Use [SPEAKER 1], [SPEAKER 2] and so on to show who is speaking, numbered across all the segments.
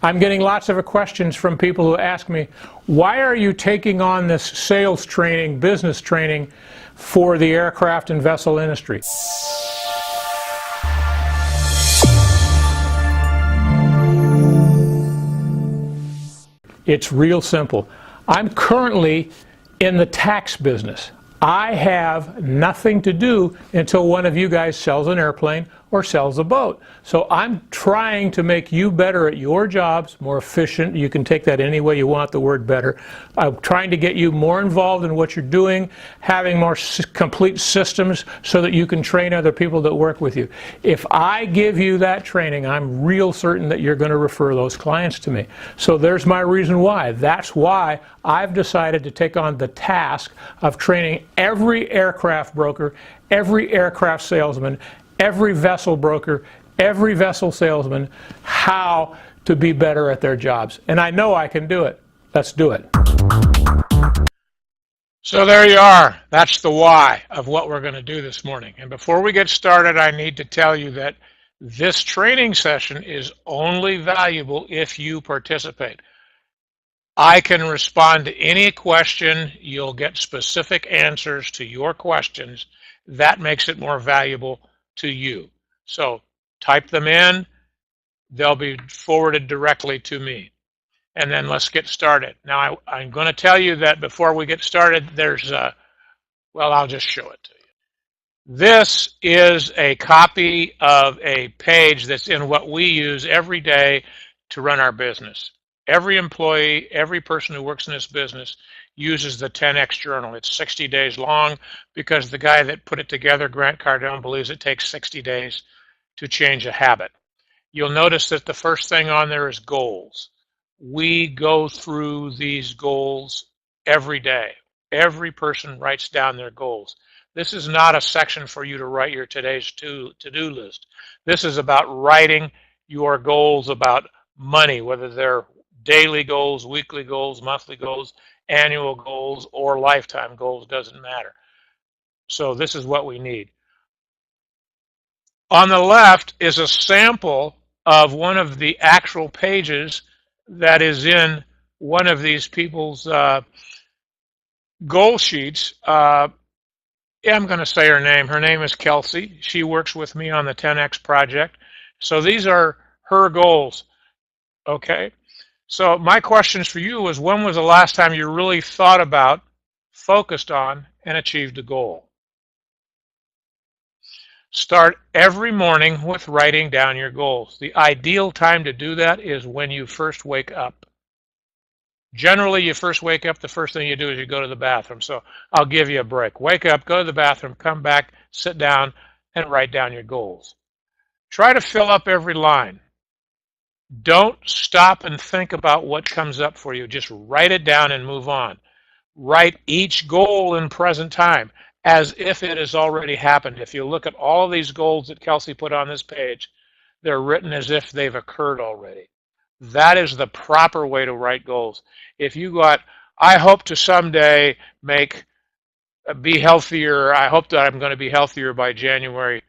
[SPEAKER 1] I'm getting lots of questions from people who ask me, why are you taking on this sales training, business training for the aircraft and vessel industry? It's real simple. I'm currently in the tax business. I have nothing to do until one of you guys sells an airplane or sells a boat. So I'm trying to make you better at your jobs, more efficient. You can take that any way you want, the word better. I'm trying to get you more involved in what you're doing, having more complete systems so that you can train other people that work with you. If I give you that training, I'm real certain that you're going to refer those clients to me. So there's my reason why. That's why I've decided to take on the task of training every aircraft broker, every aircraft salesman, every vessel broker, every vessel salesman, how to be better at their jobs. And I know I can do it. Let's do it. So there you are. That's the why of what we're going to do this morning. And before we get started, I need to tell you that this training session is only valuable if you participate. I can respond to any question. You'll get specific answers to your questions. That makes it more valuable to you. So type them in. They'll be forwarded directly to me. And then let's get started. Now, I'm going to tell you that before we get started, there's well, I'll just show it to you. This is a copy of a page that's in what we use every day to run our business. Every employee, every person who works in this business uses the 10X journal. It's 60 days long because the guy that put it together, Grant Cardone, believes it takes 60 days to change a habit. You'll notice that the first thing on there is goals. We go through these goals every day. Every person writes down their goals. This is not a section for you to write your today's to-do list. This is about writing your goals about money, whether they're daily goals, weekly goals, monthly goals, annual goals, or lifetime goals, doesn't matter. So this is what we need. On the left is a sample of one of the actual pages that is in one of these people's goal sheets. I'm going to say her name. Her name is Kelsey. She works with me on the 10X project. So these are her goals. Okay. So my questions for you is, when was the last time you really thought about, focused on, and achieved a goal? Start every morning with writing down your goals. The ideal time to do that is when you first wake up. Generally, you first wake up, the first thing you do is you go to the bathroom. So I'll give you a break. Wake up, go to the bathroom, come back, sit down, and write down your goals. Try to fill up every line. Don't stop and think about what comes up for you. Just write it down and move on. Write each goal in present time as if it has already happened. If you look at all of these goals that Kelsey put on this page, they're written as if they've occurred already. That is the proper way to write goals. If you got, I hope to someday be healthier, I hope that I'm going to be healthier by January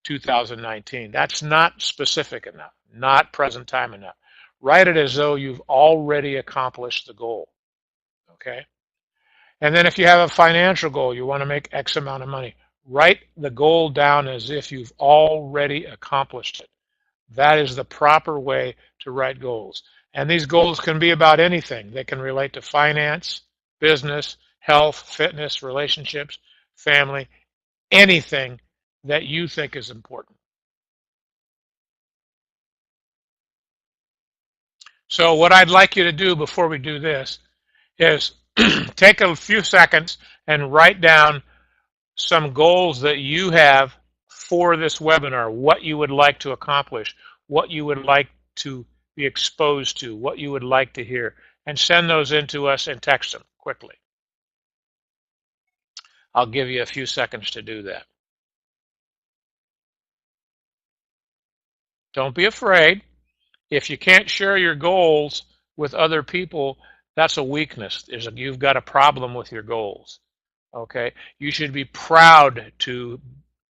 [SPEAKER 1] 2019. That's not specific enough, not present time enough. Write it as though you've already accomplished the goal. Okay? And then if you have a financial goal, you want to make X amount of money, write the goal down as if you've already accomplished it. That is the proper way to write goals. And these goals can be about anything. They can relate to finance, business, health, fitness, relationships, family, anything that you think is important. So what I'd like you to do before we do this is take a few seconds and write down some goals that you have for this webinar, what you would like to accomplish, what you would like to be exposed to, what you would like to hear, and send those in to us and text them quickly. I'll give you a few seconds to do that. Don't be afraid. If you can't share your goals with other people, that's a weakness. You've got a problem with your goals. Okay? You should be proud to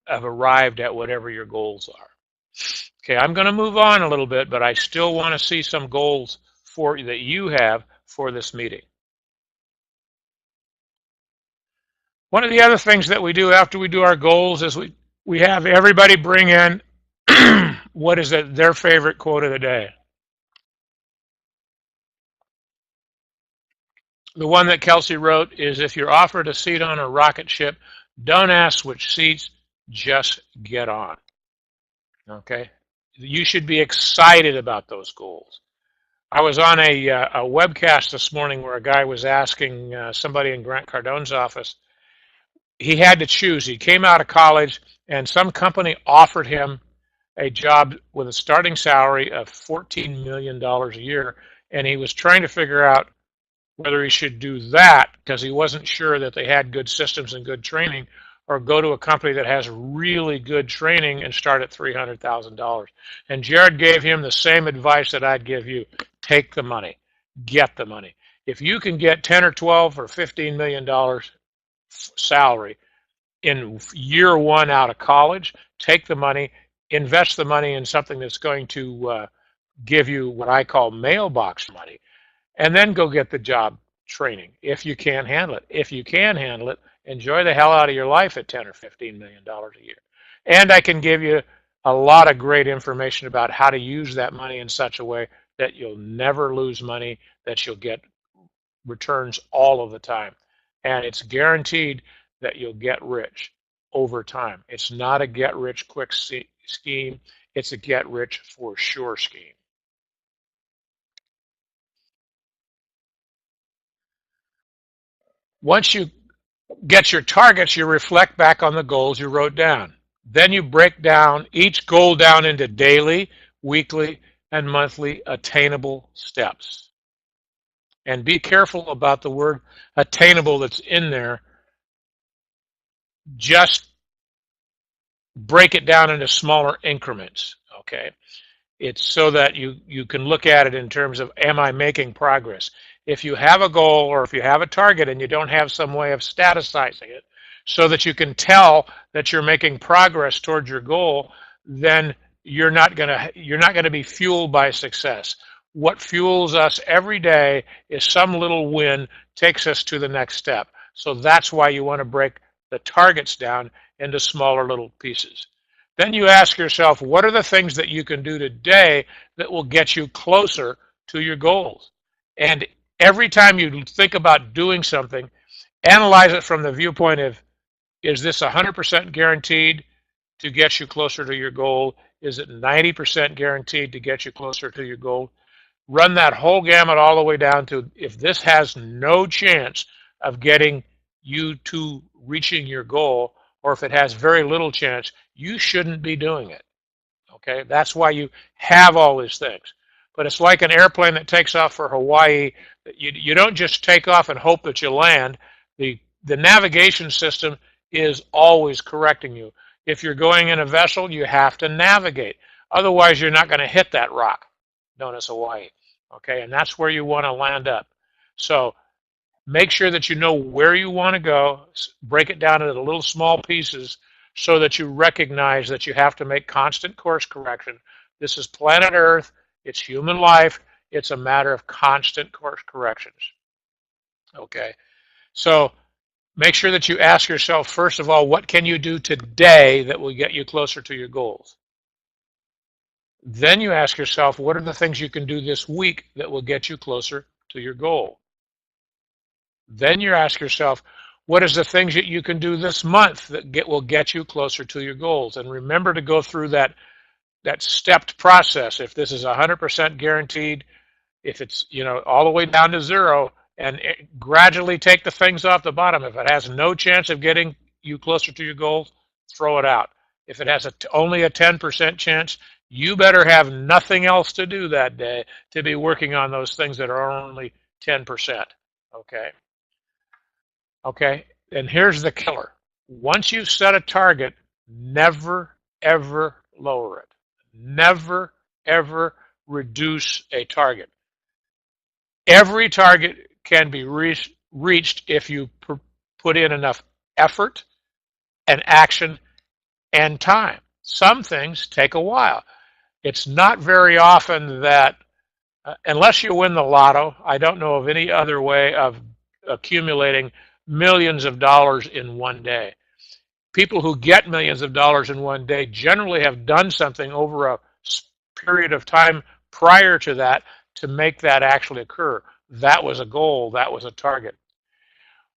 [SPEAKER 1] have arrived at whatever your goals are. Okay, I'm going to move on a little bit, but I still want to see some goals that you have for this meeting. One of the other things that we do after we do our goals is we have everybody bring in what is their favorite quote of the day. The one that Kelsey wrote is, if you're offered a seat on a rocket ship, don't ask which seats, just get on. Okay? You should be excited about those goals. I was on a webcast this morning where a guy was asking somebody in Grant Cardone's office. He had to choose. He came out of college, and some company offered him a job with a starting salary of $14 million a year, and he was trying to figure out whether he should do that because he wasn't sure that they had good systems and good training, or go to a company that has really good training and start at $300,000. And Jared gave him the same advice that I'd give you. Take the money. Get the money. If you can get 10 or 12 or $15 million salary in year one out of college, take the money, invest the money in something that's going to give you what I call mailbox money, and then go get the job training if you can't handle it. If you can handle it, enjoy the hell out of your life at 10 or $15 million a year. And I can give you a lot of great information about how to use that money in such a way that you'll never lose money, that you'll get returns all of the time. And it's guaranteed that you'll get rich over time. It's not a get rich quick scheme. It's a get rich for sure scheme. Once you get your targets, you reflect back on the goals you wrote down. Then you break down each goal down into daily, weekly, and monthly attainable steps. And be careful about the word attainable that's in there. Just break it down into smaller increments, okay? It's so that you can look at it in terms of, am I making progress? If you have a goal or if you have a target and you don't have some way of statusizing it so that you can tell that you're making progress towards your goal, then you're not going to be fueled by success. What fuels us every day is some little win takes us to the next step. So that's why you want to break the targets down into smaller little pieces. Then you ask yourself, what are the things that you can do today that will get you closer to your goals? And every time you think about doing something, analyze it from the viewpoint of, is this 100% guaranteed to get you closer to your goal? Is it 90% guaranteed to get you closer to your goal? Run that whole gamut all the way down to, if this has no chance of getting you to reaching your goal, or if it has very little chance, you shouldn't be doing it. Okay, that's why you have all these things. But it's like an airplane that takes off for Hawaii. You don't just take off and hope that you land. The navigation system is always correcting you. If you're going in a vessel, you have to navigate. Otherwise, you're not going to hit that rock known as Hawaii. Okay, and that's where you want to land up. So make sure that you know where you want to go, break it down into little small pieces so that you recognize that you have to make constant course correction. This is planet Earth, it's human life, it's a matter of constant course corrections. Okay, so make sure that you ask yourself, first of all, what can you do today that will get you closer to your goals? Then you ask yourself, what are the things you can do this week that will get you closer to your goal? Then you ask yourself, what is the things that you can do this month that will get you closer to your goals? And remember to go through that stepped process. If this is 100% guaranteed, if it's all the way down to zero, and gradually take the things off the bottom. If it has no chance of getting you closer to your goals, throw it out. If it has only a 10% chance, you better have nothing else to do that day to be working on those things that are only 10%. Okay. Okay, and here's the killer. Once you've set a target, never, ever lower it. Never, ever reduce a target. Every target can be reached if you put in enough effort and action and time. Some things take a while. It's not very often that, unless you win the lotto, I don't know of any other way of accumulating millions of dollars in one day. People who get millions of dollars in one day generally have done something over a period of time prior to that to make that actually occur. That was a goal, that was a target.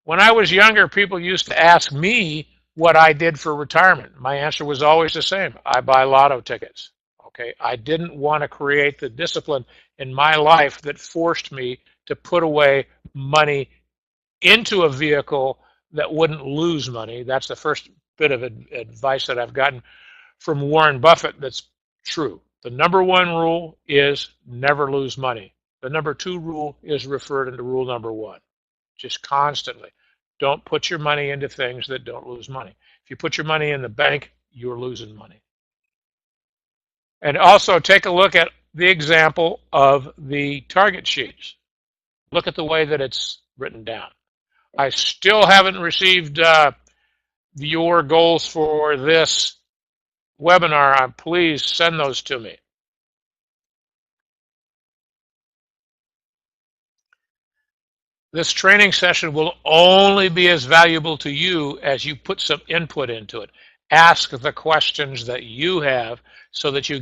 [SPEAKER 1] When I was younger, people used to ask me what I did for retirement. My answer was always the same: I buy lotto tickets. Okay, I didn't want to create the discipline in my life that forced me to put away money into a vehicle that wouldn't lose money. That's the first bit of advice that I've gotten from Warren Buffett that's true. The number one rule is never lose money. The number two rule is referred into rule number one. Just constantly. Don't put your money into things that don't lose money. If you put your money in the bank, you're losing money. And also take a look at the example of the target sheets. Look at the way that it's written down. I still haven't received your goals for this webinar. Please send those to me. This training session will only be as valuable to you as you put some input into it. Ask the questions that you have so that you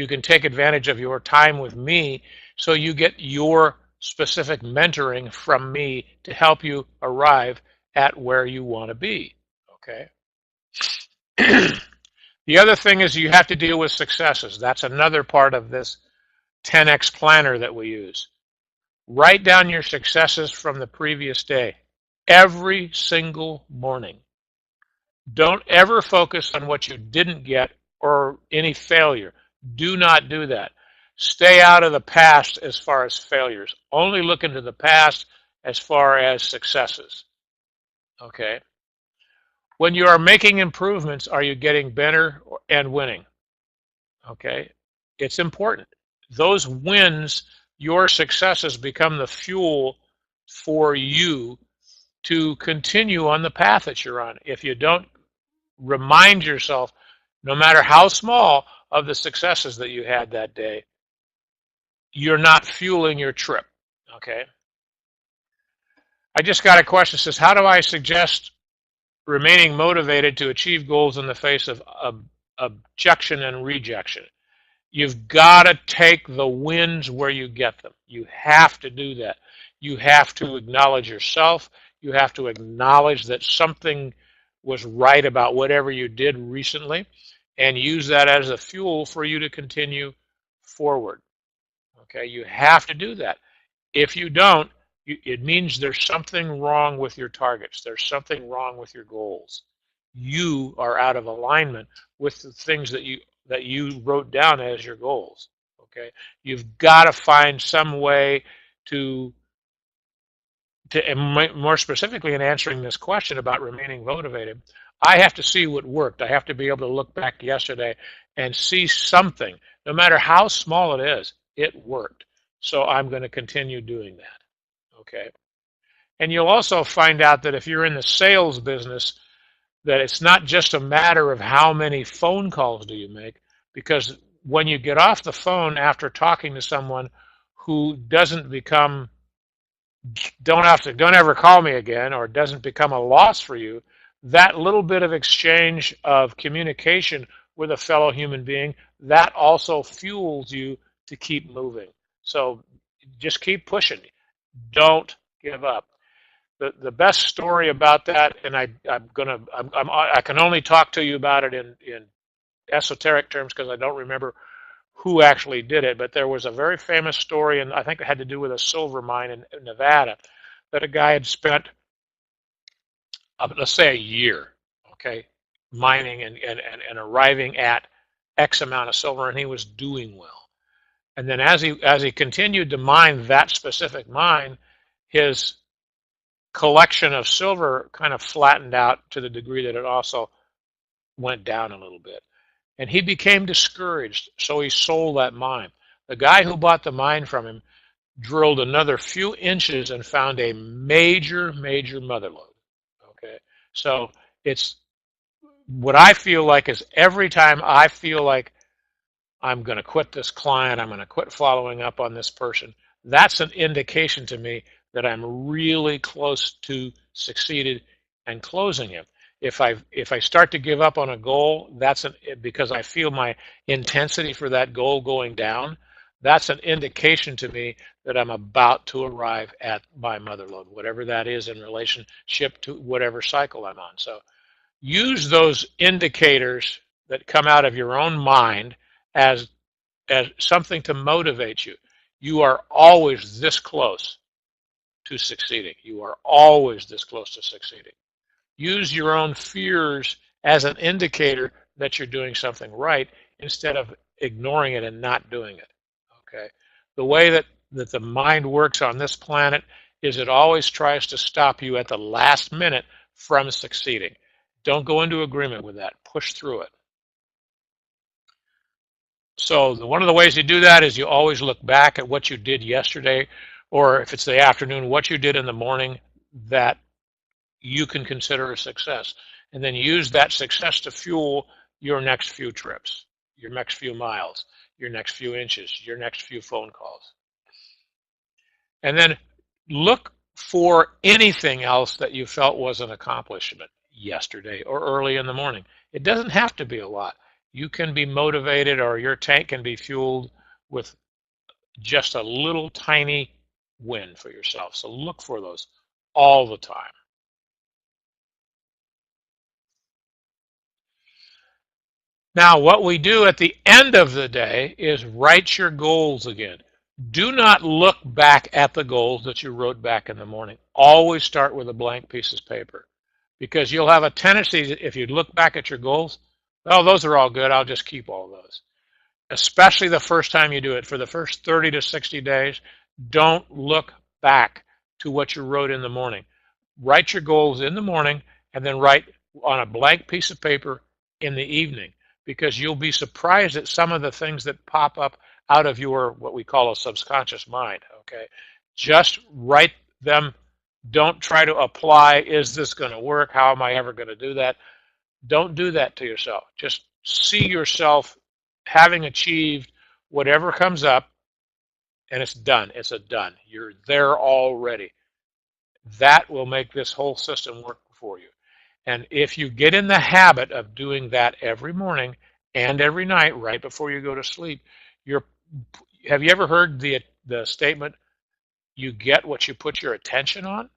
[SPEAKER 1] can take advantage of your time with me, so you get your specific mentoring from me to help you arrive at where you want to be. Okay. The other thing is you have to deal with successes. That's another part of this 10X planner that we use. Write down your successes from the previous day every single morning. Don't ever focus on what you didn't get or any failure. Do not do that. Stay out of the past as far as failures. Only look into the past as far as successes. Okay? When you are making improvements, are you getting better and winning? Okay? It's important. Those wins, your successes, become the fuel for you to continue on the path that you're on. If you don't remind yourself, no matter how small, of the successes that you had that day, you're not fueling your trip. Okay? I just got a question that says, how do I suggest remaining motivated to achieve goals in the face of objection and rejection? You've got to take the wins where you get them. You have to do that. You have to acknowledge yourself. You have to acknowledge that something was right about whatever you did recently, and use that as a fuel for you to continue forward. Okay, you have to do that. If you don't, it means there's something wrong with your targets. There's something wrong with your goals. You are out of alignment with the things that you wrote down as your goals. Okay, you've got to find some way to and more specifically in answering this question about remaining motivated, I have to see what worked. I have to be able to look back yesterday and see something, no matter how small it is, it worked. So I'm going to continue doing that. Okay. And you'll also find out that if you're in the sales business, that it's not just a matter of how many phone calls do you make, because when you get off the phone after talking to someone who doesn't become don't ever call me again, or doesn't become a loss for you, that little bit of exchange of communication with a fellow human being, that also fuels you to keep moving. So just keep pushing. Don't give up. The best story about that, and I can only talk to you about it in esoteric terms because I don't remember who actually did it, but there was a very famous story, and I think it had to do with a silver mine in Nevada, that a guy had spent, let's say, a year, okay, mining and arriving at X amount of silver, and he was doing well. And then as he continued to mine that specific mine, his collection of silver kind of flattened out to the degree that it also went down a little bit. And he became discouraged, so he sold that mine. The guy who bought the mine from him drilled another few inches and found a major, major mother lode. Okay, so it's what I feel like is every time I feel like I'm going to quit this client, I'm going to quit following up on this person, that's an indication to me that I'm really close to succeeded and closing him. If I start to give up on a goal, that's because I feel my intensity for that goal going down. That's an indication to me that I'm about to arrive at my mother lode, whatever that is in relationship to whatever cycle I'm on. So use those indicators that come out of your own mind as something to motivate you. You are always this close to succeeding. You are always this close to succeeding. Use your own fears as an indicator that you're doing something right instead of ignoring it and not doing it. Okay? The way that the mind works on this planet is it always tries to stop you at the last minute from succeeding. Don't go into agreement with that. Push through it. So one of the ways you do that is you always look back at what you did yesterday, or if it's the afternoon, what you did in the morning that you can consider a success. And then use that success to fuel your next few trips, your next few miles, your next few inches, your next few phone calls. And then look for anything else that you felt was an accomplishment yesterday or early in the morning. It doesn't have to be a lot. You can be motivated, or your tank can be fueled with just a little tiny win for yourself. So look for those all the time. Now, what we do at the end of the day is write your goals again. Do not look back at the goals that you wrote back in the morning. Always start with a blank piece of paper, because you'll have a tendency, if you look back at your goals, oh, those are all good, I'll just keep all those. Especially the first time you do it. For the first 30 to 60 days, don't look back to what you wrote in the morning. Write your goals in the morning and then write on a blank piece of paper in the evening, because you'll be surprised at some of the things that pop up out of your, what we call a subconscious mind. Okay, just write them. Don't try to apply, is this going to work, how am I ever going to do that? Don't do that to yourself. Just see yourself having achieved whatever comes up, and it's done. It's a done. You're there already. That will make this whole system work for you. And if you get in the habit of doing that every morning and every night right before you go to sleep, have you ever heard the statement, you get what you put your attention on?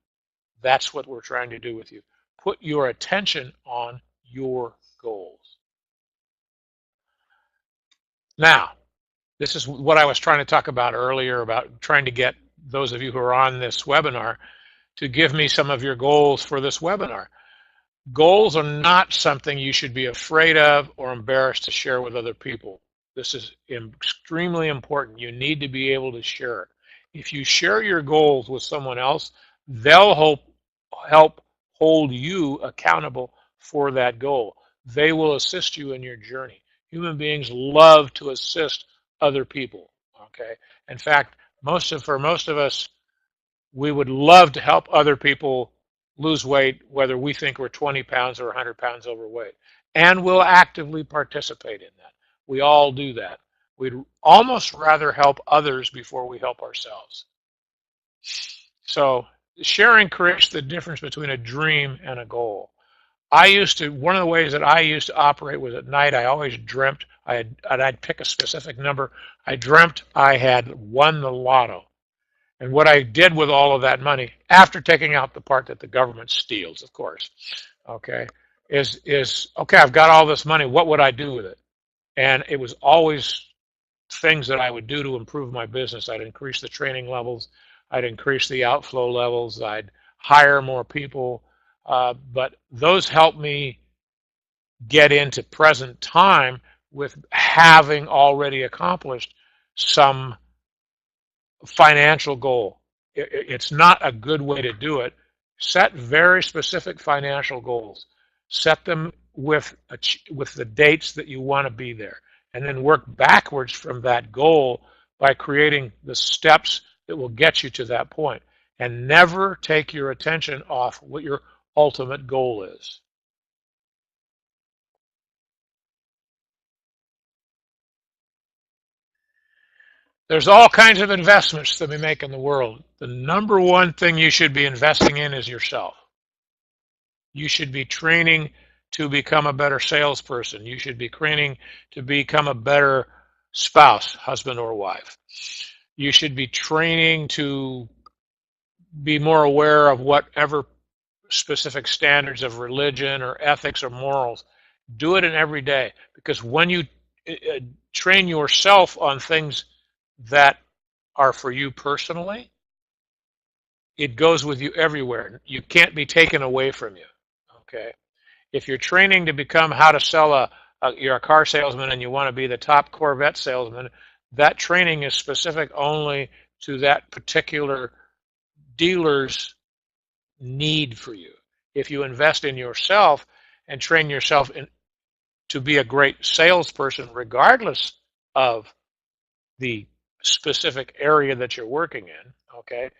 [SPEAKER 1] That's what we're trying to do with you. Put your attention on your goals. Now, this is what I was trying to talk about earlier, about trying to get those of you who are on this webinar to give me some of your goals for this webinar. Goals are not something you should be afraid of or embarrassed to share with other people. This is extremely important. You need to be able to share it. If you share your goals with someone else, they'll help hold you accountable for that goal. They will assist you in your journey. Human beings love to assist other people. Okay. In fact, for most of us, we would love to help other people lose weight, whether we think we're 20 pounds or 100 pounds overweight. And we'll actively participate in that. We all do that. We'd almost rather help others before we help ourselves. So sharing creates the difference between a dream and a goal. One of the ways that I used to operate was at night. I always dreamt, I'd pick a specific number. I dreamt I had won the lotto. And what I did with all of that money, after taking out the part that the government steals, of course, okay, is okay, I've got all this money, what would I do with it? And it was always things that I would do to improve my business. I'd increase the training levels, I'd increase the outflow levels, I'd hire more people, but those helped me get into present time with having already accomplished some financial goal. It's not a good way to do it. Set very specific financial goals. Set them with the dates that you want to be there, and then work backwards from that goal by creating the steps that will get you to that point. And never take your attention off what your ultimate goal is. There's all kinds of investments that we make in the world. The number one thing you should be investing in is yourself. You should be training to become a better salesperson. You should be training to become a better spouse, husband or wife. You should be training to be more aware of whatever specific standards of religion or ethics or morals. Do it in every day, because when you train yourself on things that are for you personally, it goes with you everywhere. You can't be taken away from you. Okay. If you're training to become how to sell you're a car salesman and you want to be the top Corvette salesman, that training is specific only to that particular dealer's need for you. If you invest in yourself and train yourself to be a great salesperson, regardless of the specific area that you're working in, okay,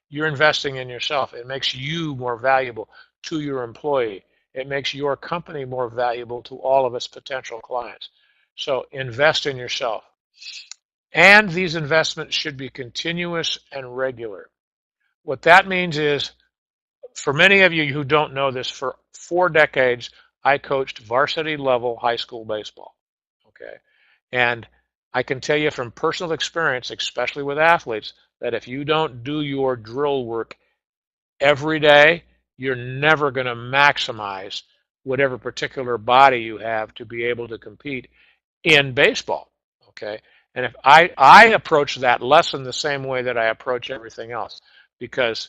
[SPEAKER 1] you're investing in yourself. It makes you more valuable to your employee. It makes your company more valuable to all of its potential clients. So invest in yourself. And these investments should be continuous and regular. What that means is, for many of you who don't know this, for 4 decades, I coached varsity level high school baseball. Okay. And I can tell you from personal experience, especially with athletes, that if you don't do your drill work every day, you're never going to maximize whatever particular body you have to be able to compete in baseball. Okay. And if I approach that lesson the same way that I approach everything else, because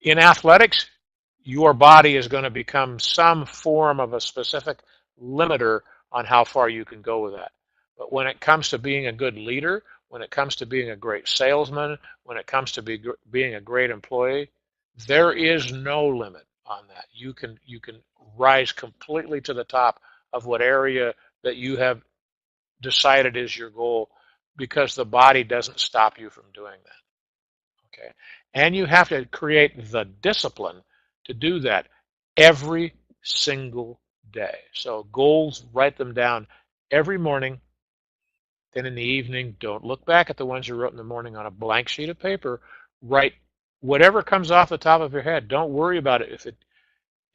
[SPEAKER 1] in athletics, your body is going to become some form of a specific limiter on how far you can go with that. But when it comes to being a good leader, when it comes to being a great salesman, when it comes to being a great employee, there is no limit on that. You can rise completely to the top of what area that you have decided is your goal, because the body doesn't stop you from doing that. Okay. And you have to create the discipline to do that every single day. So goals, write them down every morning. Then in the evening, don't look back at the ones you wrote in the morning on a blank sheet of paper. Write whatever comes off the top of your head. Don't worry about it. If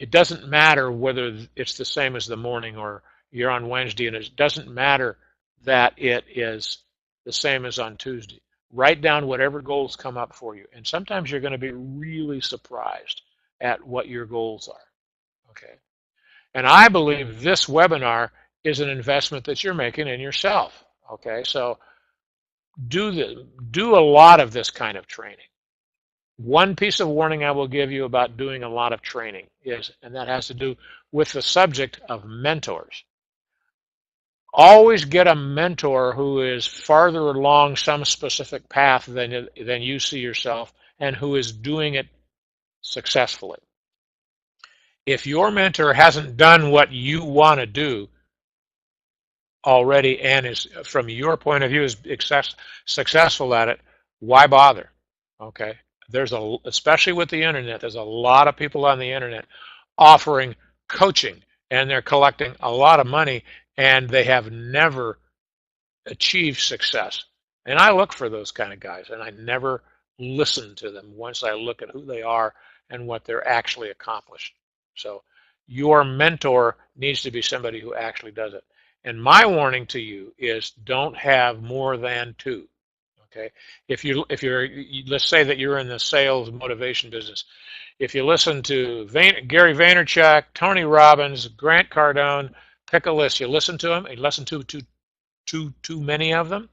[SPEAKER 1] it doesn't matter whether it's the same as the morning or you're on Wednesday, and it doesn't matter that it is the same as on Tuesday. Write down whatever goals come up for you. And sometimes you're going to be really surprised at what your goals are. Okay. And I believe this webinar is an investment that you're making in yourself. Okay. So do a lot of this kind of training. One piece of warning I will give you about doing a lot of training is, and that has to do with the subject of mentors. Always get a mentor who is farther along some specific path than you see yourself, and who is doing it successfully. If your mentor hasn't done what you want to do already and is, from your point of view, is successful at it, why bother? Okay. Especially with the internet, there's a lot of people on the internet offering coaching, and they're collecting a lot of money, and they have never achieved success. And I look for those kind of guys, and I never listen to them once I look at who they are and what they're actually accomplished. So your mentor needs to be somebody who actually does it. And my warning to you is, don't have more than 2. Okay. If you're, let's say that you're in the sales motivation business. If you listen to Gary Vaynerchuk, Tony Robbins, Grant Cardone, pick a list. You listen to them, you listen to too many of them,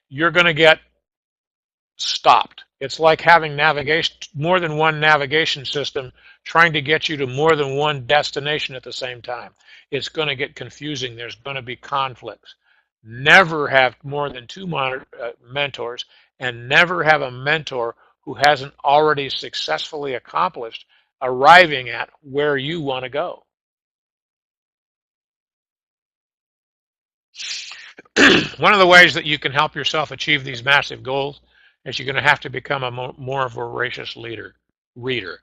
[SPEAKER 1] you're going to get stopped. It's like having more than one navigation system trying to get you to more than one destination at the same time. It's going to get confusing. There's going to be conflicts. Never have more than 2 mentors, and never have a mentor who hasn't already successfully accomplished arriving at where you want to go. One of the ways that you can help yourself achieve these massive goals is you're going to have to become a more voracious reader.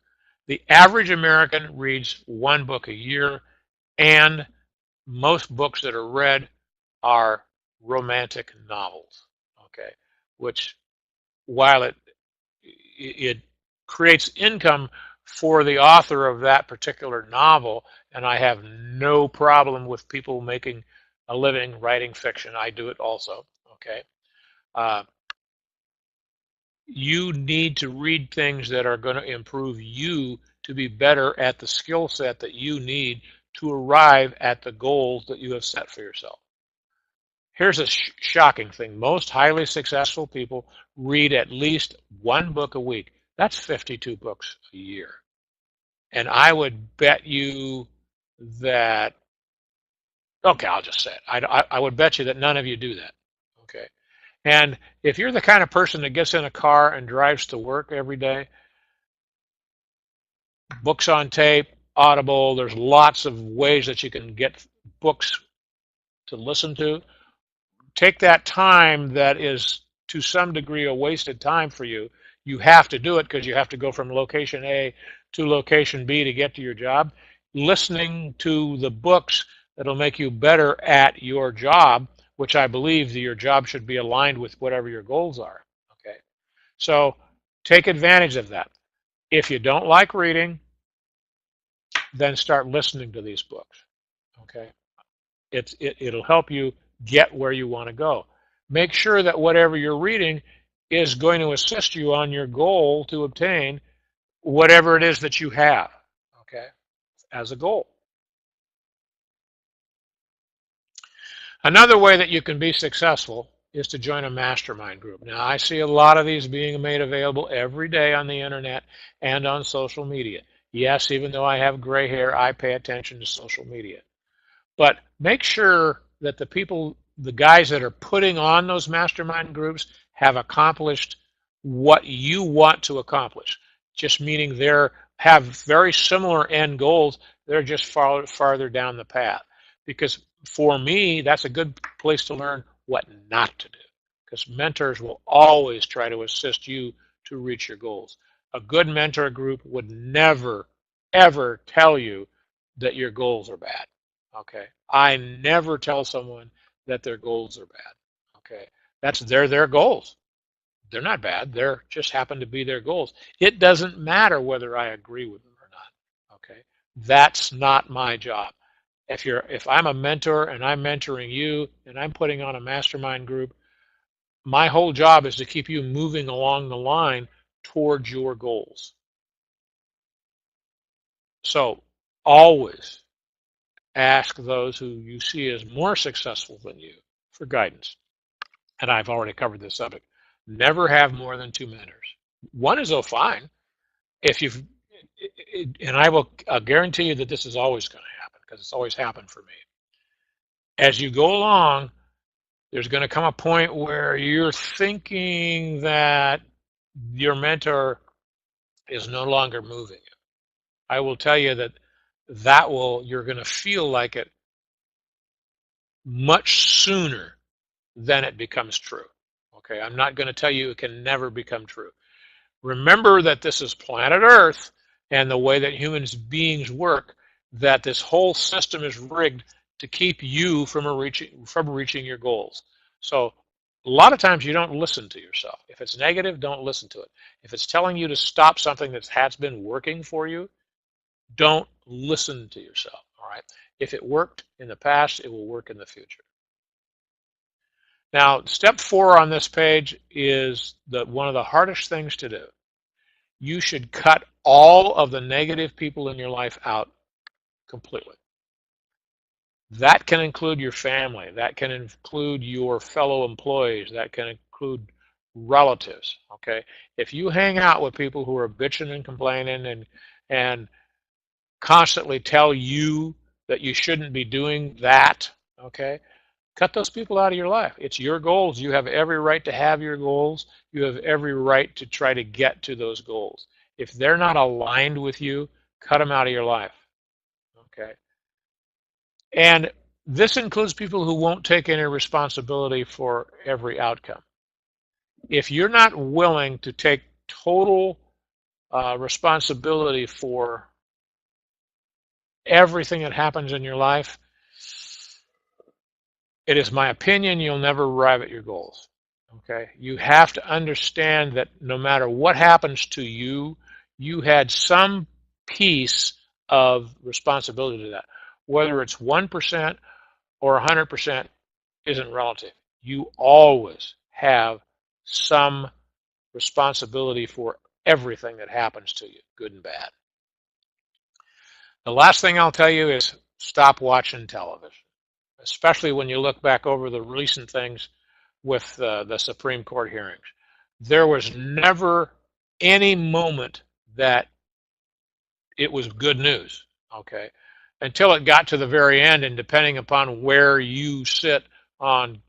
[SPEAKER 1] The average American reads 1 book a year, and most books that are read are romantic novels. okay, which while it creates income for the author of that particular novel, and I have no problem with people making a living writing fiction. I do it also, okay? Uh, you need to read things that are going to improve you to be better at the skill set that you need to arrive at the goals that you have set for yourself. Here's a shocking thing. Most highly successful people read at least one book a week. That's 52 books a year. And I would bet you that, okay, I'll just say it. I would bet you that none of you do that. Okay. And if you're the kind of person that gets in a car and drives to work every day, books on tape, Audible, there's lots of ways that you can get books to listen to. Take that time that is to some degree a wasted time for you. You have to do it because you have to go from location A to location B to get to your job. Listening to the books that'll make you better at your job, which I believe that your job should be aligned with whatever your goals are. Okay, so take advantage of that. If you don't like reading, then start listening to these books. Okay, it'll help you get where you want to go. Make sure that whatever you're reading is going to assist you on your goal to obtain whatever it is that you have, okay, as a goal. Another way that you can be successful is to join a mastermind group. Now, I see a lot of these being made available every day on the internet and on social media. Yes, even though I have gray hair, I pay attention to social media. But make sure that the guys that are putting on those mastermind groups have accomplished what you want to accomplish. Just meaning they have very similar end goals. They're just farther down the path. Because for me, that's a good place to learn what not to do. Because mentors will always try to assist you to reach your goals. A good mentor group would never, ever tell you that your goals are bad. Okay, I never tell someone that their goals are bad. Okay, they're their goals. They're not bad. They're just happen to be their goals. It doesn't matter whether I agree with them or not. Okay, that's not my job. If I'm a mentor and I'm mentoring you and I'm putting on a mastermind group, my whole job is to keep you moving along the line towards your goals. So always ask those who you see as more successful than you for guidance. And I've already covered this subject. Never have more than 2 mentors. One is fine. And I'll guarantee you that this is always going to happen because it's always happened for me. As you go along, there's going to come a point where you're thinking that your mentor is no longer moving you. I will tell you that you're going to feel like it much sooner than it becomes true. Okay, I'm not going to tell you it can never become true. Remember that this is planet Earth and the way that human beings work, that this whole system is rigged to keep you from reaching your goals. So a lot of times you don't listen to yourself. If it's negative, don't listen to it. If it's telling you to stop something that has been working for you, don't listen to yourself. All right. If it worked in the past, it will work in the future. Now, step 4 on this page is one of the hardest things to do. You should cut all of the negative people in your life out completely. That can include your family. That can include your fellow employees. That can include relatives. Okay, if you hang out with people who are bitching and complaining and constantly tell you that you shouldn't be doing that, okay, cut those people out of your life. It's your goals. You have every right to have your goals. You have every right to try to get to those goals. If they're not aligned with you, cut them out of your life. Okay. And this includes people who won't take any responsibility for every outcome. If you're not willing to take total responsibility for everything that happens in your life, it is my opinion you'll never arrive at your goals. Okay, you have to understand that no matter what happens to you, you had some piece of responsibility to that. Whether it's 1% or 100% isn't relative. You always have some responsibility for everything that happens to you, good and bad. The last thing I'll tell you is stop watching television, especially when you look back over the recent things with the Supreme Court hearings. There was never any moment that it was good news, okay, until it got to the very end, and depending upon where you sit on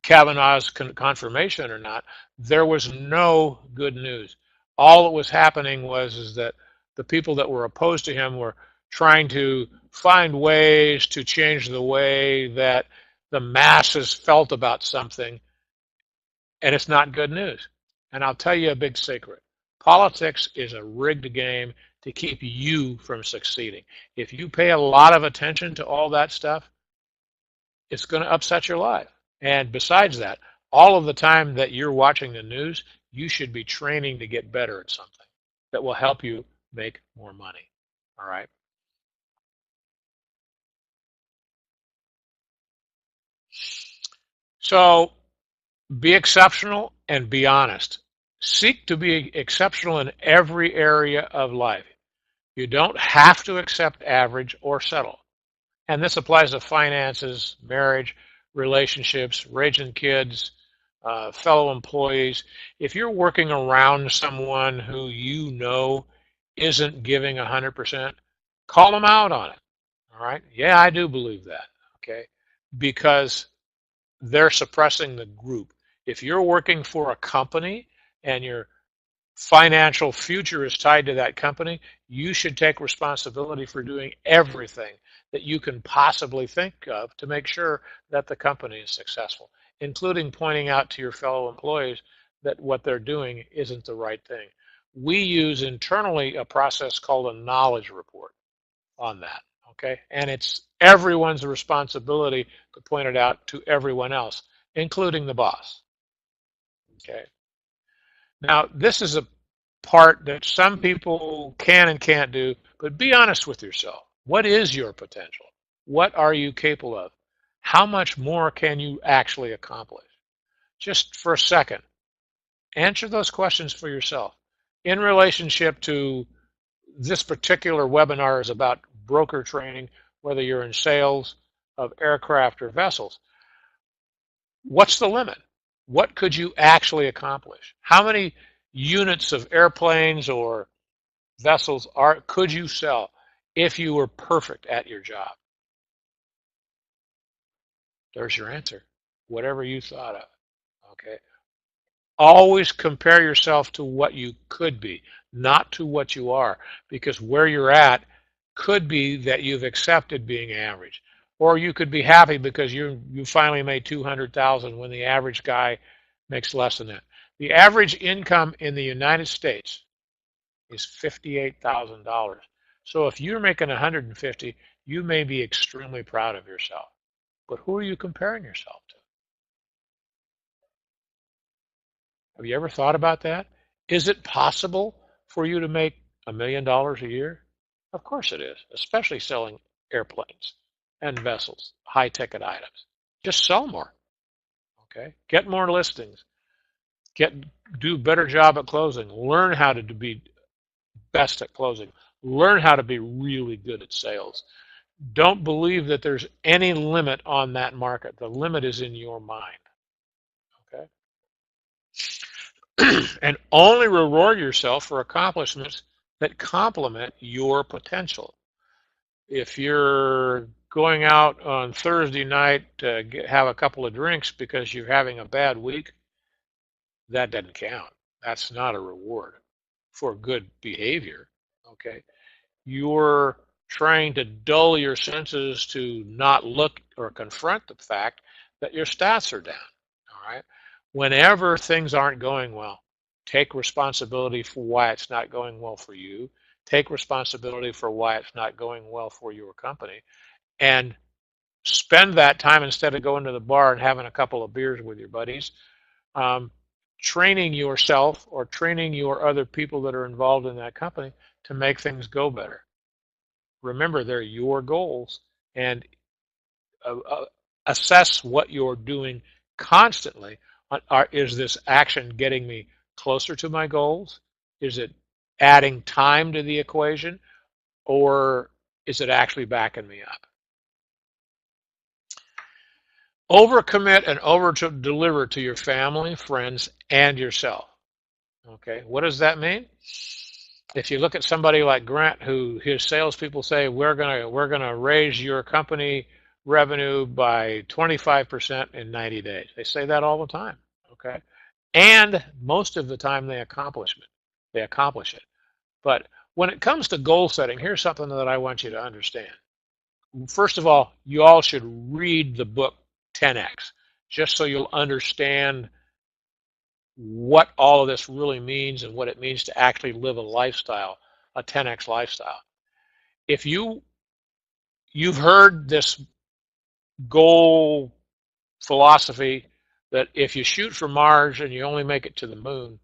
[SPEAKER 1] Kavanaugh's confirmation or not, there was no good news. All that was happening was is that the people that were opposed to him were trying to find ways to change the way that the masses felt about something, and it's not good news. And I'll tell you a big secret. Politics is a rigged game to keep you from succeeding. If you pay a lot of attention to all that stuff, it's going to upset your life. And besides that, all of the time that you're watching the news, you should be training to get better at something that will help you make more money. All right. So be exceptional and be honest. Seek to be exceptional in every area of life. You don't have to accept average or settle. And this applies to finances, marriage, relationships, raising kids, fellow employees. If you're working around someone who you know isn't giving 100%, call them out on it. All right? Yeah, I do believe that. Okay? Because they're suppressing the group. If you're working for a company and your financial future is tied to that company, you should take responsibility for doing everything that you can possibly think of to make sure that the company is successful, including pointing out to your fellow employees that what they're doing isn't the right thing. We use internally a process called a knowledge report on that, okay? And it's everyone's responsibility to point it out to everyone else, including the boss, okay? Now, this is a part that some people can and can't do, but be honest with yourself. What is your potential? What are you capable of? How much more can you actually accomplish? Just for a second, answer those questions for yourself. In relationship to this particular webinar is about broker training, whether you're in sales of aircraft or vessels. What's the limit? What could you actually accomplish? How many units of airplanes or vessels could you sell if you were perfect at your job? There's your answer. Whatever you thought of. Okay. Always compare yourself to what you could be, not to what you are, because where you're at could be that you've accepted being average, or you could be happy because you finally made 200,000 when the average guy makes less than that. The average income in the United States is $58,000. So if you're making 150, you may be extremely proud of yourself. But who are you comparing yourself to? Have you ever thought about that? Is it possible for you to make $1 million a year? Of course it is, especially selling airplanes and vessels, high ticket items. Just sell more. Okay? Get more listings. Do a better job at closing. Learn how to be best at closing. Learn how to be really good at sales. Don't believe that there's any limit on that market. The limit is in your mind. Okay? And only reward yourself for accomplishments that complement your potential. If you're going out on Thursday night to have a couple of drinks because you're having a bad week, that doesn't count. That's not a reward for good behavior. Okay? You're trying to dull your senses to not look or confront the fact that your stats are down. All right. Whenever things aren't going well, take responsibility for why it's not going well for you. Take responsibility for why it's not going well for your company, and spend that time, instead of going to the bar and having a couple of beers with your buddies, training yourself or training your other people that are involved in that company to make things go better. Remember, they're your goals, and assess what you're doing constantly. Is this action getting me closer to my goals? Is it adding time to the equation, or is it actually backing me up? Overcommit and over-deliver to your family, friends, and yourself. Okay, what does that mean? If you look at somebody like Grant, who his salespeople say we're gonna raise your company revenue by 25% in 90 days. They say that all the time. Okay, and most of the time they accomplish it. They accomplish it. But when it comes to goal setting, here's something that I want you to understand. First of all, you all should read the book 10X, just so you'll understand what all of this really means and what it means to actually live a lifestyle, a 10X lifestyle. If you've heard this goal philosophy that if you shoot for Mars and you only make it to the moon,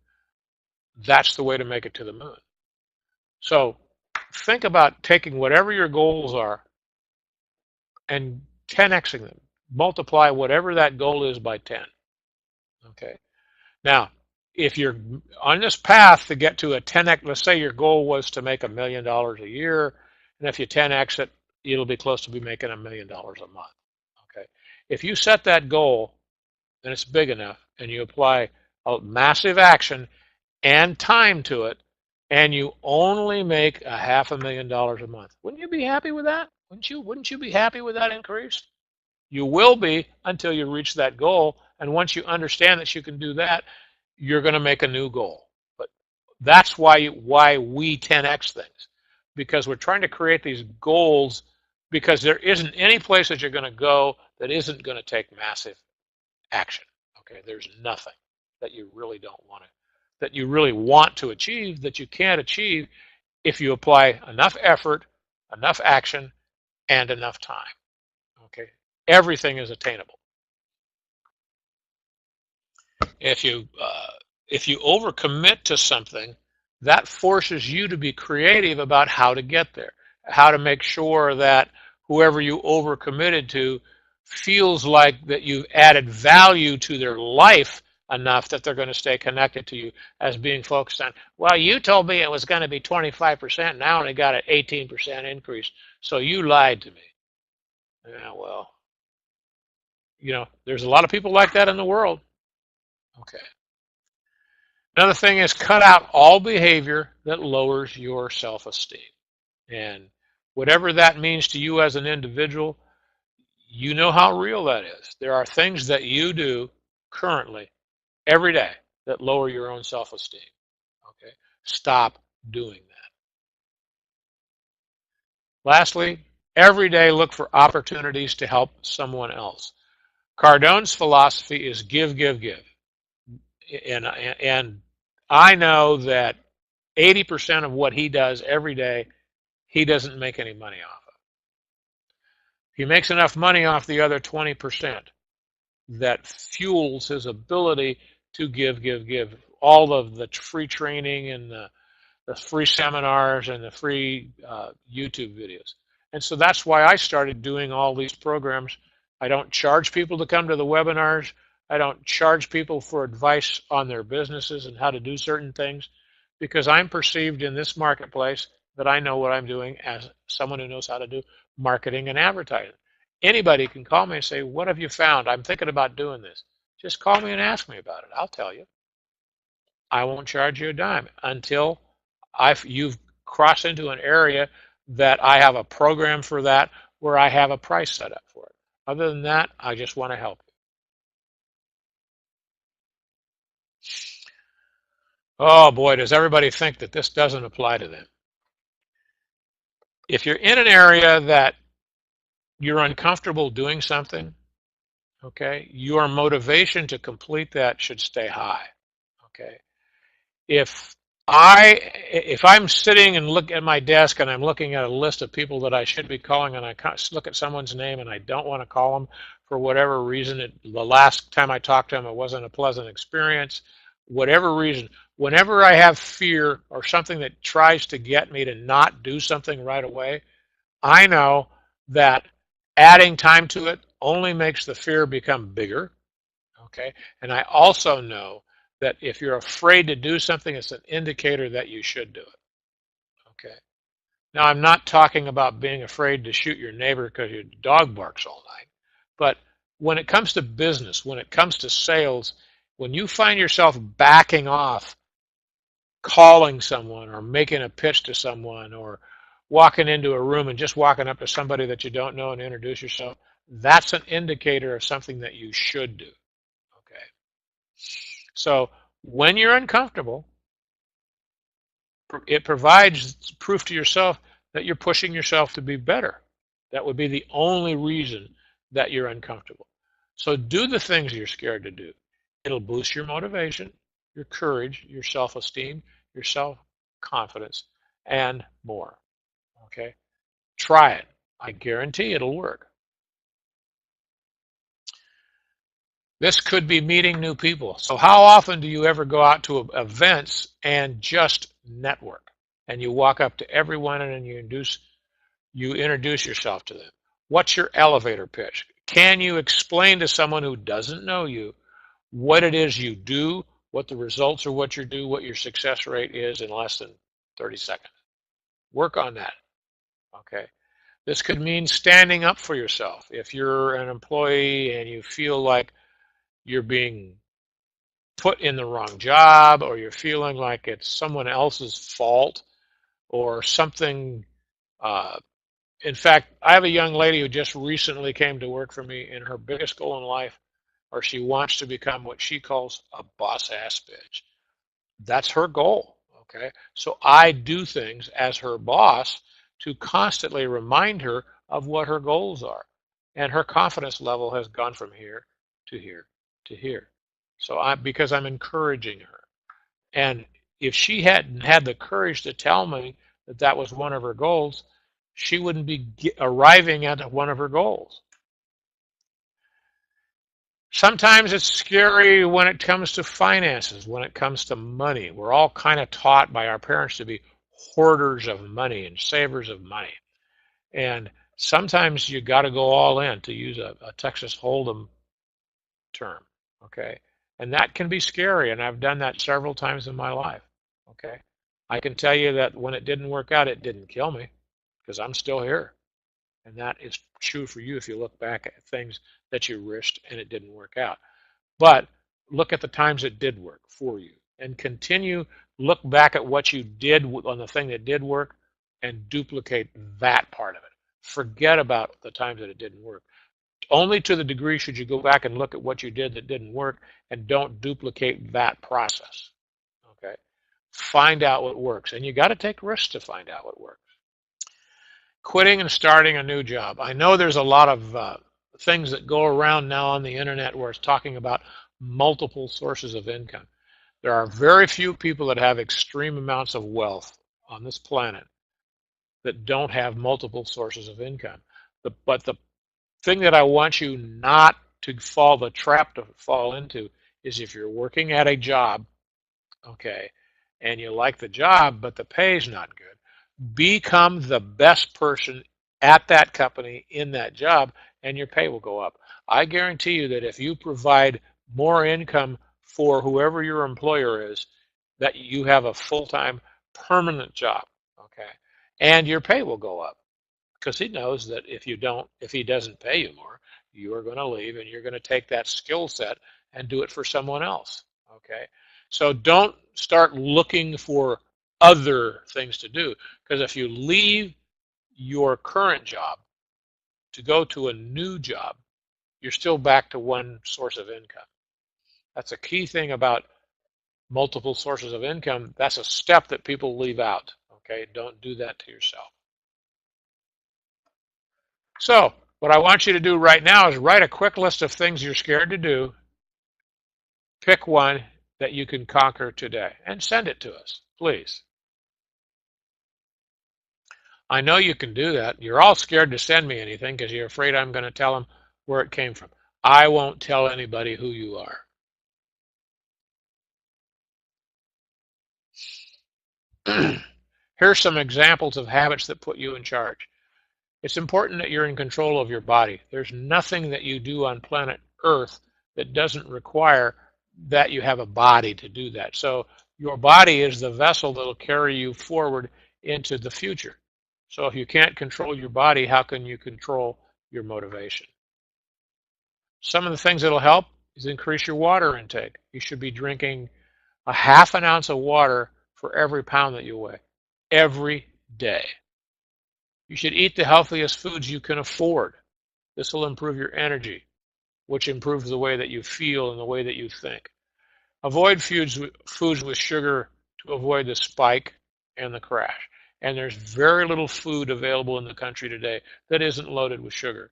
[SPEAKER 1] that's the way to make it to the moon. So think about taking whatever your goals are and 10Xing them. Multiply whatever that goal is by 10. Okay. Now, if you're on this path to get to a 10X, let's say your goal was to make $1 million a year, and if you 10X it, it'll be close to be making $1 million a month. Okay. If you set that goal and it's big enough, and you apply a massive action and time to it, and you only make $500,000 a month, wouldn't you be happy with that? Wouldn't you be happy with that increase? You will be until you reach that goal, and once you understand that you can do that, you're going to make a new goal. But that's why we 10X things, because we're trying to create these goals, because there isn't any place that you're going to go that isn't going to take massive action. Okay, there's nothing that you really don't want to, that you really want to achieve, that you can't achieve if you apply enough effort, enough action, and enough time. Okay, everything is attainable. If you overcommit to something, that forces you to be creative about how to get there, how to make sure that whoever you overcommitted to feels like that you've added value to their life enough that they're going to stay connected to you, as being focused on, well, you told me it was going to be 25%, and I only got an 18% increase, so you lied to me. Yeah, well, there's a lot of people like that in the world. Okay. Another thing is cut out all behavior that lowers your self-esteem. And whatever that means to you as an individual, you know how real that is. There are things that you do currently every day that lower your own self-esteem. Okay? Stop doing that. Lastly, every day look for opportunities to help someone else. Cardone's philosophy is give, give, give. And I know that 80% of what he does every day, he doesn't make any money off of. He makes enough money off the other 20% that fuels his ability to give, give, give. All of the free training and the free seminars and the free YouTube videos. And so that's why I started doing all these programs. I don't charge people to come to the webinars. I don't charge people for advice on their businesses and how to do certain things, because I'm perceived in this marketplace that I know what I'm doing as someone who knows how to do marketing and advertising. Anybody can call me and say, what have you found? I'm thinking about doing this. Just call me and ask me about it. I'll tell you. I won't charge you a dime until you've crossed into an area that I have a program for that, where I have a price set up for it. Other than that, I just want to help you. Oh boy, does everybody think that this doesn't apply to them. If you're in an area that you're uncomfortable doing something, okay, your motivation to complete that should stay high. Okay. If I'm sitting and look at my desk and I'm looking at a list of people that I should be calling, and I look at someone's name and I don't want to call them for whatever reason, the last time I talked to him, it wasn't a pleasant experience, whatever reason, whenever I have fear or something that tries to get me to not do something right away, I know that adding time to it only makes the fear become bigger. Okay. And I also know that if you're afraid to do something, it's an indicator that you should do it. Okay. Now, I'm not talking about being afraid to shoot your neighbor because your dog barks all night. But when it comes to business, when it comes to sales, when you find yourself backing off, calling someone or making a pitch to someone or walking into a room and just walking up to somebody that you don't know and introduce yourself, that's an indicator of something that you should do. Okay. So when you're uncomfortable, it provides proof to yourself that you're pushing yourself to be better. That would be the only reason that you're uncomfortable. So do the things you're scared to do. It'll boost your motivation, your courage, your self-esteem, your self-confidence, and more. Okay? Try it. I guarantee it'll work. This could be meeting new people. So how often do you ever go out to events and just network? And you walk up to everyone and you introduce yourself to them. What's your elevator pitch? Can you explain to someone who doesn't know you what it is you do, what the results are, what you do, what your success rate is in less than 30 seconds? Work on that. Okay. This could mean standing up for yourself. If you're an employee and you feel like you're being put in the wrong job or you're feeling like it's someone else's fault or something. In fact, I have a young lady who just recently came to work for me, and her biggest goal in life, or she wants to become what she calls a boss-ass bitch. That's her goal, okay? So I do things as her boss to constantly remind her of what her goals are. And her confidence level has gone from here to here to here. So because I'm encouraging her. And if she hadn't had the courage to tell me that that was one of her goals, she wouldn't be arriving at one of her goals. Sometimes it's scary when it comes to finances, when it comes to money. We're all kind of taught by our parents to be hoarders of money and savers of money. And sometimes you got to go all in, to use a Texas Hold'em term, okay? And that can be scary, and I've done that several times in my life, okay? I can tell you that when it didn't work out, it didn't kill me, because I'm still here. And that is true for you if you look back at things that you risked and it didn't work out. But look at the times it did work for you and continue, look back at what you did on the thing that did work and duplicate that part of it. Forget about the times that it didn't work. Only to the degree should you go back and look at what you did that didn't work, and don't duplicate that process. Okay? Find out what works. And you got to take risks to find out what works. Quitting and starting a new job. I know there's a lot of things that go around now on the internet where it's talking about multiple sources of income. There are very few people that have extreme amounts of wealth on this planet that don't have multiple sources of income. But the thing that I want you not to the trap to fall into is if you're working at a job, okay, and you like the job, but the pay is not good, become the best person at that company in that job, and your pay will go up. I guarantee you that if you provide more income for whoever your employer is, that you have a full-time permanent job, okay, and your pay will go up, because he knows that if he doesn't pay you more, you are going to leave and you're going to take that skill set and do it for someone else, okay? So don't start looking for other things to do, because if you leave your current job to go to a new job, you're still back to one source of income. That's a key thing about multiple sources of income. That's a step that people leave out, okay? Don't do that to yourself. So what I want you to do right now is write a quick list of things you're scared to do. Pick one that you can conquer today and send it to us, please. I know you can do that. You're all scared to send me anything because you're afraid I'm going to tell them where it came from. I won't tell anybody who you are. Here's some examples of habits that put you in charge. It's important that you're in control of your body. There's nothing that you do on planet Earth that doesn't require that you have a body to do that. So your body is the vessel that'll carry you forward into the future. So if you can't control your body, how can you control your motivation? Some of the things that'll help is increase your water intake. You should be drinking a half an ounce of water for every pound that you weigh every day. You should eat the healthiest foods you can afford. This will improve your energy, which improves the way that you feel and the way that you think. Avoid foods with sugar to avoid the spike and the crash. And there's very little food available in the country today that isn't loaded with sugar.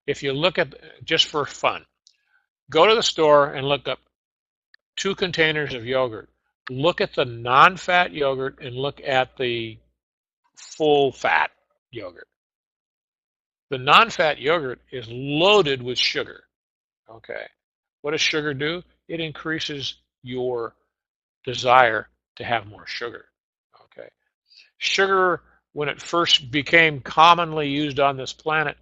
[SPEAKER 1] If you look at, just for fun, go to the store and look up 2 containers of yogurt. Look at the non-fat yogurt and look at the full-fat yogurt. The non-fat yogurt is loaded with sugar. Okay. What does sugar do? It increases your desire to have more sugar. Okay. Sugar, when it first became commonly used on this planet,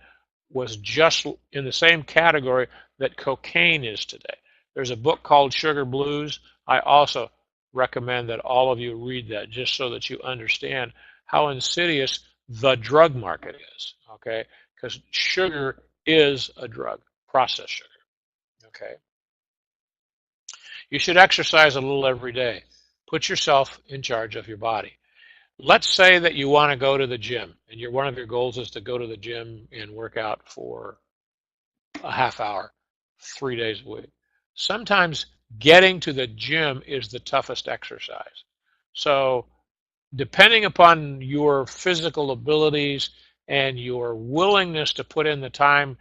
[SPEAKER 1] was just in the same category that cocaine is today. There's a book called Sugar Blues. I also recommend that all of you read that just so that you understand how insidious the drug market is, okay? Because sugar is a drug, processed sugar, okay? You should exercise a little every day. Put yourself in charge of your body. Let's say that you want to go to the gym, and one of your goals is to go to the gym and work out for a half hour, 3 days a week. Sometimes getting to the gym is the toughest exercise. So depending upon your physical abilities and your willingness to put in the time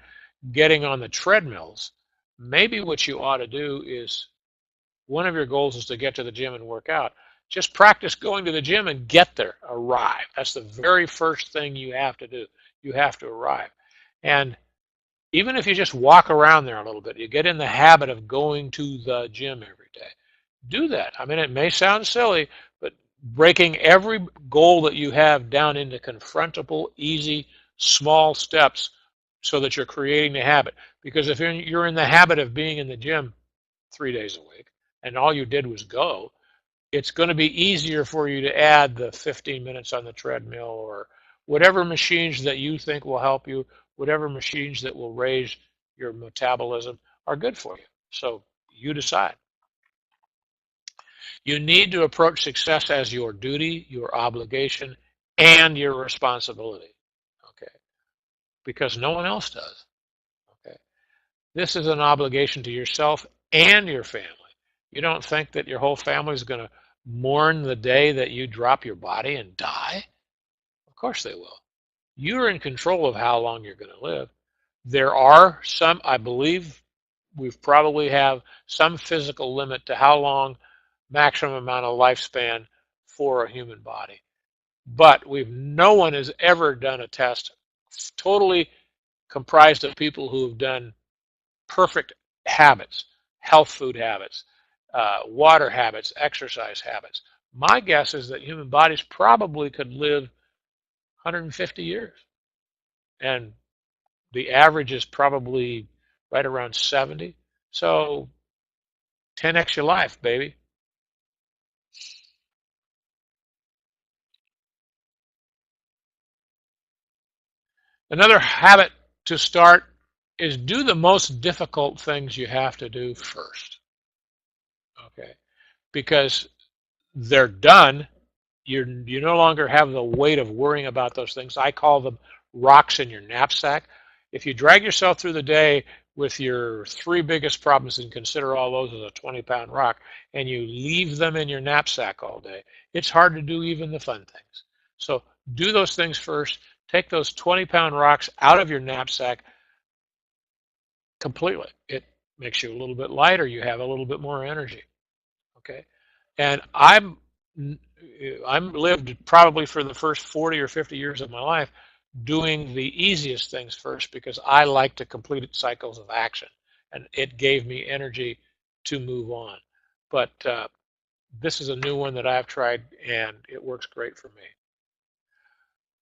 [SPEAKER 1] getting on the treadmills, maybe what you ought to do is, one of your goals is to get to the gym and work out. Just practice going to the gym and get there, arrive. That's the very first thing you have to do. You have to arrive. And even if you just walk around there a little bit, you get in the habit of going to the gym every day. Do that. I mean, it may sound silly, but breaking every goal that you have down into confrontable, easy, small steps so that you're creating the habit. Because if you're in the habit of being in the gym 3 days a week and all you did was go, it's going to be easier for you to add the 15 minutes on the treadmill or whatever machines that you think will help you, whatever machines that will raise your metabolism are good for you. So you decide. You need to approach success as your duty, your obligation, and your responsibility, okay? Because no one else does, okay? This is an obligation to yourself and your family. You don't think that your whole family is going to mourn the day that you drop your body and die? Of course they will. You're in control of how long you're going to live. There are some, I believe we probably have some physical limit to how long, maximum amount of lifespan for a human body. But no one has ever done a test totally comprised of people who have done perfect habits, health food habits, water habits, exercise habits. My guess is that human bodies probably could live 150 years. And the average is probably right around 70. So 10x your life, baby. Another habit to start is do the most difficult things you have to do first. Okay, because they're done. You no longer have the weight of worrying about those things. I call them rocks in your knapsack. If you drag yourself through the day with your 3 biggest problems and consider all those as a 20-pound rock, and you leave them in your knapsack all day, it's hard to do even the fun things. So do those things first. Take those 20-pound rocks out of your knapsack completely. It makes you a little bit lighter. You have a little bit more energy. Okay, and I'm lived probably for the first 40 or 50 years of my life doing the easiest things first because I like to complete cycles of action, and it gave me energy to move on. But this is a new one that I've tried, and it works great for me.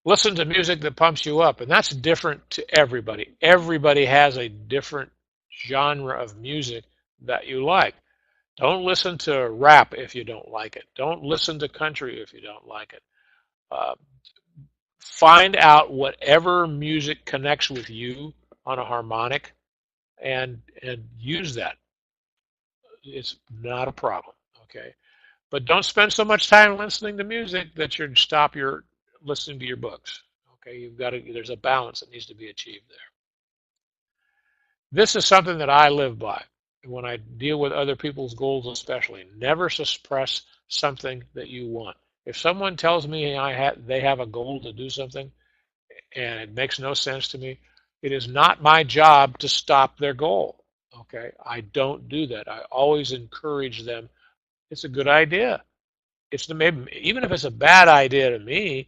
[SPEAKER 1] Listen to music that pumps you up, and that's different to everybody. Everybody has a different genre of music that you like. Don't listen to rap if you don't like it. Don't listen to country if you don't like it. Uh, find out whatever music connects with you on a harmonic and use that. It's not a problem, okay? But don't spend so much time listening to music that you stop your listening to your books. Okay, you've got to. There's a balance that needs to be achieved there. This is something that I live by when I deal with other people's goals, especially. Never suppress something that you want. If someone tells me they have a goal to do something and it makes no sense to me, it is not my job to stop their goal. Okay, I don't do that. I always encourage them. It's a good idea. Maybe even if it's a bad idea to me,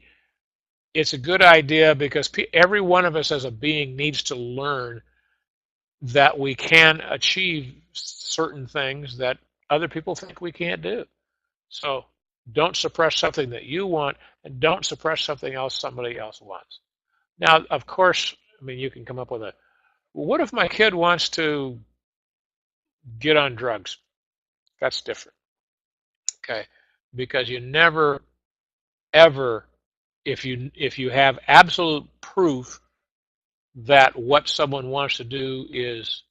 [SPEAKER 1] it's a good idea because every one of us as a being needs to learn that we can achieve certain things that other people think we can't do. So don't suppress something that you want, and don't suppress something else somebody else wants. Now, of course, I mean, you can come up with well, what if my kid wants to get on drugs? That's different, okay? Because you never, ever, if you have absolute proof that what someone wants to do is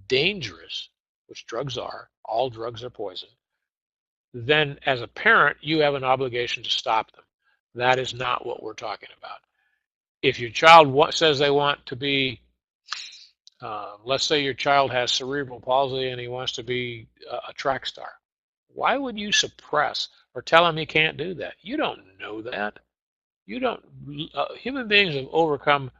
[SPEAKER 1] dangerous, which drugs are, all drugs are poison, then as a parent, you have an obligation to stop them. That is not what we're talking about. If your child says they want to be, let's say your child has cerebral palsy and he wants to be a track star, why would you suppress or tell him he can't do that? You don't know that. You don't. Human beings have overcome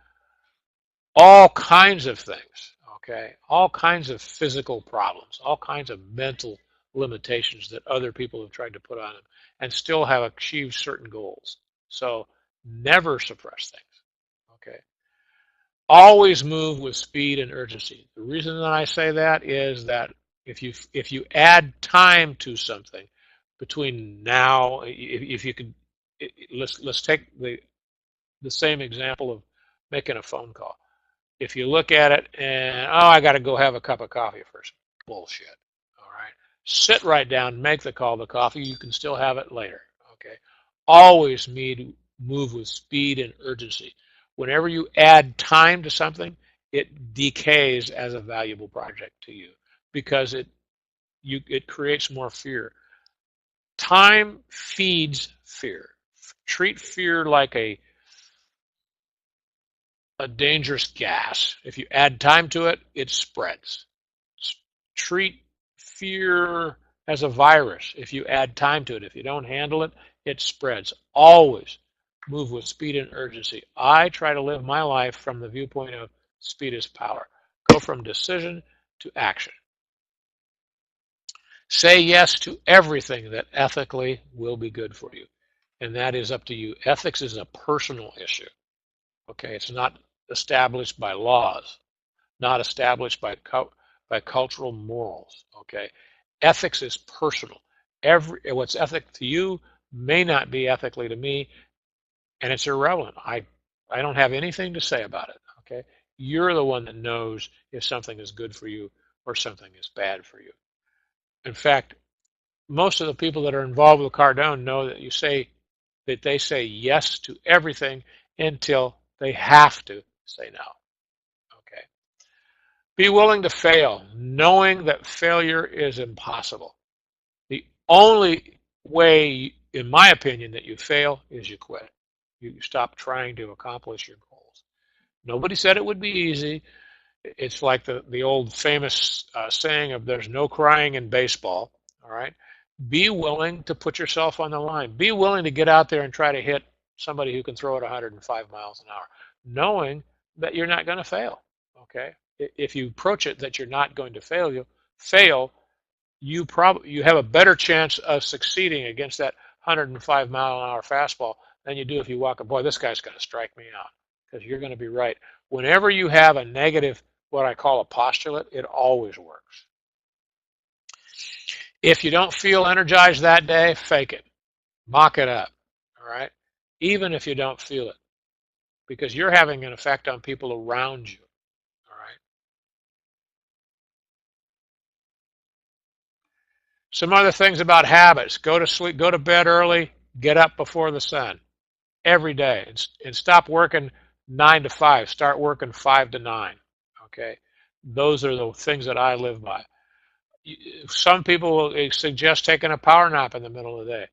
[SPEAKER 1] all kinds of things, okay? All kinds of physical problems, all kinds of mental limitations that other people have tried to put on them and still have achieved certain goals. So never suppress things, okay? Always move with speed and urgency. The reason that I say that is that if you add time to something between now, if you could, let's take the same example of making a phone call. If you look at it and, oh, I got to go have a cup of coffee first. Bullshit. All right. Sit right down, make the call to coffee. You can still have it later. Okay. Always move with speed and urgency. Whenever you add time to something, it decays as a valuable project to you because it creates more fear. Time feeds fear. Treat fear like a dangerous gas. If you add time to it, it spreads. Treat fear as a virus. If you add time to it, if you don't handle it, it spreads. Always move with speed and urgency. I try to live my life from the viewpoint of speed is power. Go from decision to action. Say yes to everything that ethically will be good for you. And that is up to you. Ethics is a personal issue. Okay, it's not established by laws, not established by cultural morals. Okay, ethics is personal. What's ethic to you may not be ethically to me, and it's irrelevant. I don't have anything to say about it. Okay, you're the one that knows if something is good for you or something is bad for you. In fact, most of the people that are involved with Cardone know that they say yes to everything until they have to say no. Okay. Be willing to fail, knowing that failure is impossible. The only way, in my opinion, that you fail is you quit. You stop trying to accomplish your goals. Nobody said it would be easy. It's like the old famous saying of there's no crying in baseball. All right. Be willing to put yourself on the line. Be willing to get out there and try to hit somebody who can throw it 105 miles an hour, knowing that you're not going to fail. Okay. If you approach it that you're not going to fail, you have a better chance of succeeding against that 105-mile-an-hour fastball than you do if you walk up, boy, this guy's going to strike me out. because you're going to be right. Whenever you have a negative, what I call a postulate, it always works. If you don't feel energized that day, fake it. Mock it up. All right? Even if you don't feel it, because you're having an effect on people around you. All right? Some other things about habits. Go to sleep, go to bed early, get up before the sun every day, and stop working 9 to 5. Start working 5 to 9. Okay? Those are the things that I live by. Some people will suggest taking a power nap in the middle of the day.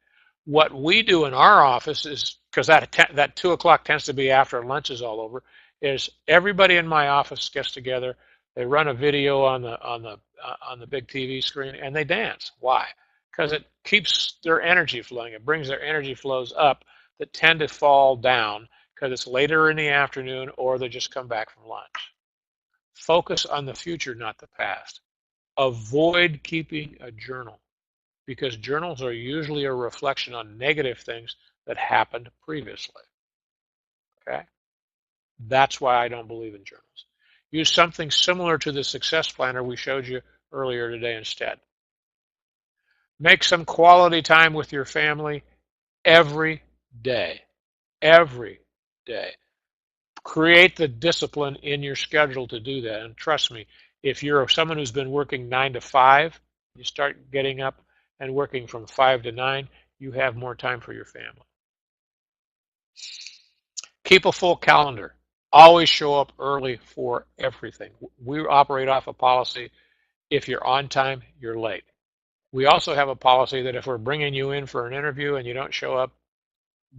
[SPEAKER 1] What we do in our office is, because that 2 o'clock tends to be after lunch is all over, is everybody in my office gets together. They run a video on the big TV screen and they dance. Why? Because it keeps their energy flowing. It brings their energy flows up that tend to fall down because it's later in the afternoon or they just come back from lunch. Focus on the future, not the past. Avoid keeping a journal, because journals are usually a reflection on negative things that happened previously. Okay? That's why I don't believe in journals. Use something similar to the success planner we showed you earlier today instead. Make some quality time with your family every day. Every day. Create the discipline in your schedule to do that. And trust me, if you're someone who's been working 9 to 5, you start getting up and working from 5 to 9, you have more time for your family. Keep a full calendar. Always show up early for everything. We operate off a policy, if you're on time, you're late. We also have a policy that if we're bringing you in for an interview and you don't show up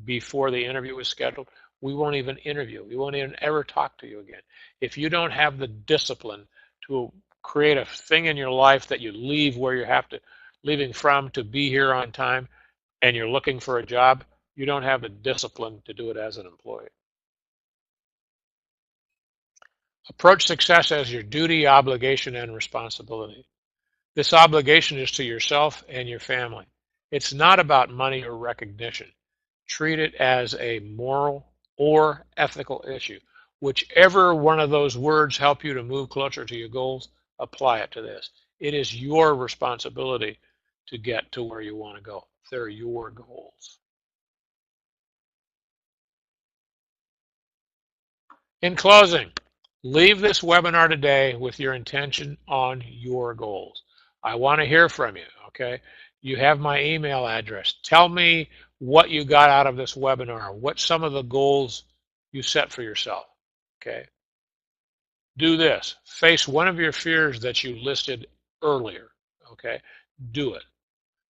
[SPEAKER 1] before the interview is scheduled, we won't even interview. We won't even ever talk to you again. If you don't have the discipline to create a thing in your life that you leave where you have to, leaving from to be here on time, and you're looking for a job, you don't have the discipline to do it as an employee. Approach success as your duty, obligation, and responsibility. This obligation is to yourself and your family. It's not about money or recognition. Treat it as a moral or ethical issue. Whichever one of those words help you to move closer to your goals, apply it to this. It is your responsibility to get to where you want to go. They're your goals. In closing, leave this webinar today with your intention on your goals. I want to hear from you, okay? You have my email address. Tell me what you got out of this webinar, what some of the goals you set for yourself, okay? Do this. Face one of your fears that you listed earlier, okay? Do it.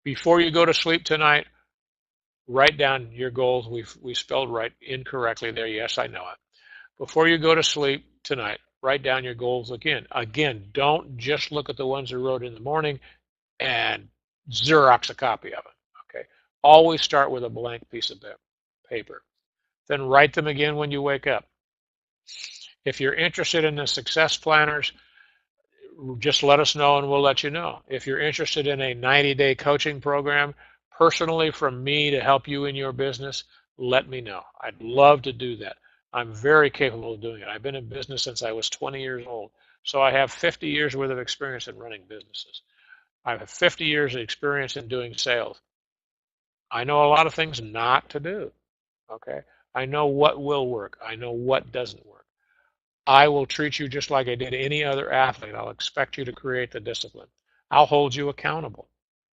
[SPEAKER 1] Before you go to sleep tonight, write down your goals. We spelled right incorrectly there. Yes, I know it. Before you go to sleep tonight, write down your goals again. Again, don't just look at the ones you wrote in the morning and Xerox a copy of it. Okay. Always start with a blank piece of paper. Then write them again when you wake up. If you're interested in the success planners, just let us know and we'll let you know. If you're interested in a 90-day coaching program, personally from me to help you in your business, let me know. I'd love to do that. I'm very capable of doing it. I've been in business since I was 20 years old. So I have 50 years worth of experience in running businesses. I have 50 years of experience in doing sales. I know a lot of things not to do. Okay. I know what will work. I know what doesn't work. I will treat you just like I did any other athlete. I'll expect you to create the discipline. I'll hold you accountable.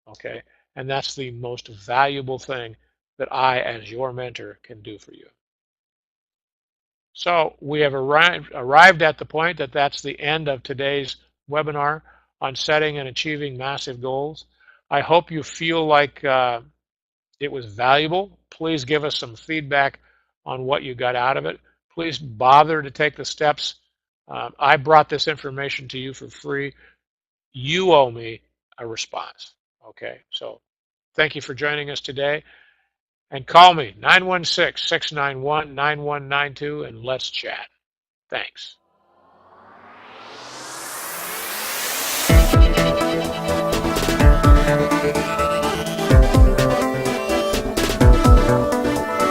[SPEAKER 1] Okay. And that's the most valuable thing that I, as your mentor, can do for you. So we have arrived at the point that that's the end of today's webinar on setting and achieving massive goals. I hope you feel like it was valuable. Please give us some feedback on what you got out of it. Please bother to take the steps. I brought this information to you for free. You owe me a response. Okay, so thank you for joining us today. And call me, 916-691-9192, and let's chat. Thanks.